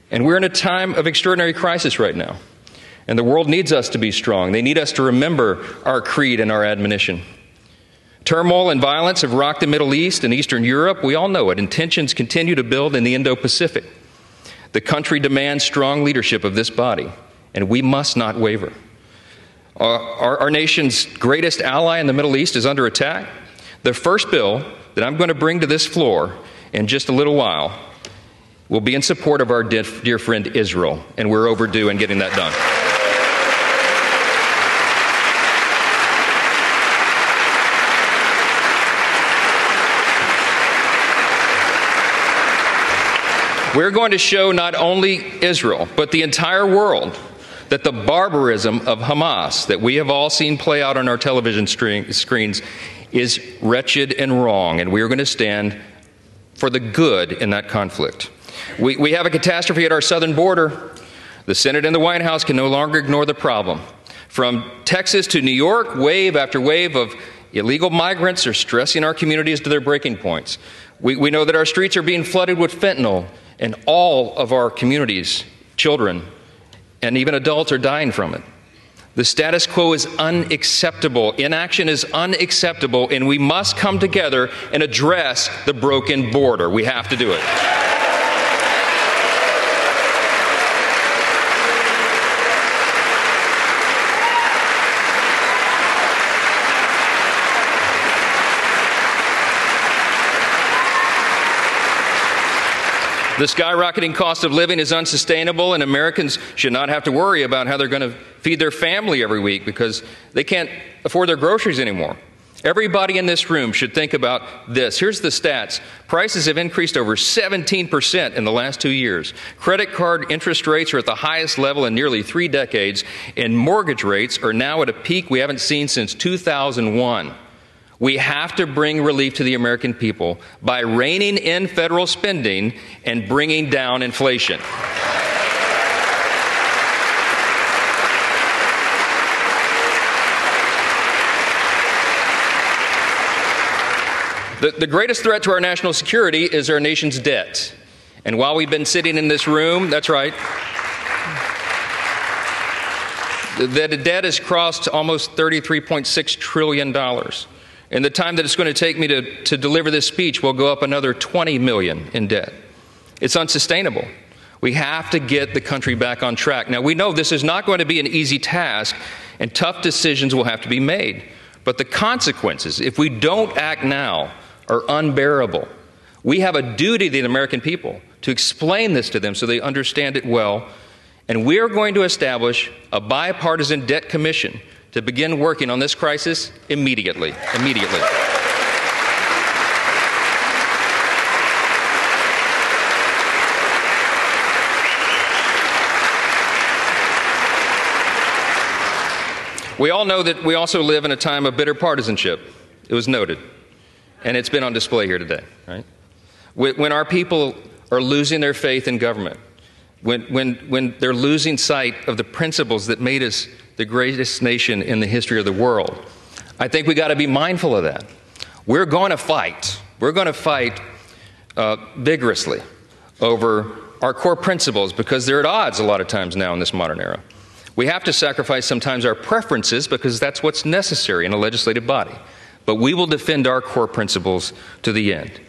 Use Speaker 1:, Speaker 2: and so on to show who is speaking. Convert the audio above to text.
Speaker 1: And we're in a time of extraordinary crisis right now. And the world needs us to be strong. They need us to remember our creed and our admonition. Turmoil and violence have rocked the Middle East and Eastern Europe. We all know it, and tensions continue to build in the Indo-Pacific. The country demands strong leadership of this body, and we must not waver. Our nation's greatest ally in the Middle East is under attack. The first bill that I'm going to bring to this floor in just a little while will be in support of our dear friend Israel, and we're overdue in getting that done. We're going to show not only Israel, but the entire world that the barbarism of Hamas that we have all seen play out on our television screens is wretched and wrong, and we are going to stand for the good in that conflict. We have a catastrophe at our southern border. The Senate and the White House can no longer ignore the problem. From Texas to New York, wave after wave of illegal migrants are stressing our communities to their breaking points. We know that our streets are being flooded with fentanyl, and all of our communities, children, and even adults are dying from it. The status quo is unacceptable. Inaction is unacceptable, and we must come together and address the broken border. We have to do it. The skyrocketing cost of living is unsustainable, and Americans should not have to worry about how they're going to feed their family every week because they can't afford their groceries anymore. Everybody in this room should think about this. Here's the stats. Prices have increased over 17% in the last 2 years. Credit card interest rates are at the highest level in nearly 3 decades, and mortgage rates are now at a peak we haven't seen since 2001. We have to bring relief to the American people by reining in federal spending and bringing down inflation. The greatest threat to our national security is our nation's debt. And while we've been sitting in this room, that's right, the debt has crossed almost $33.6 trillion. In the time that it's going to take me to deliver this speech, we'll go up another $20 million in debt. It's unsustainable. We have to get the country back on track. Now, we know this is not going to be an easy task, and tough decisions will have to be made. But the consequences, if we don't act now, are unbearable. We have a duty to the American people to explain this to them so they understand it well. And we are going to establish a bipartisan debt commission to begin working on this crisis immediately. We all know that we also live in a time of bitter partisanship. It was noted, and it's been on display here today, right? When our people are losing their faith in government, when they're losing sight of the principles that made us the greatest nation in the history of the world, I think we got to be mindful of that. We're going to fight. We're going to fight vigorously over our core principles because they're at odds a lot of times now in this modern era. We have to sacrifice sometimes our preferences because that's what's necessary in a legislative body. But we will defend our core principles to the end.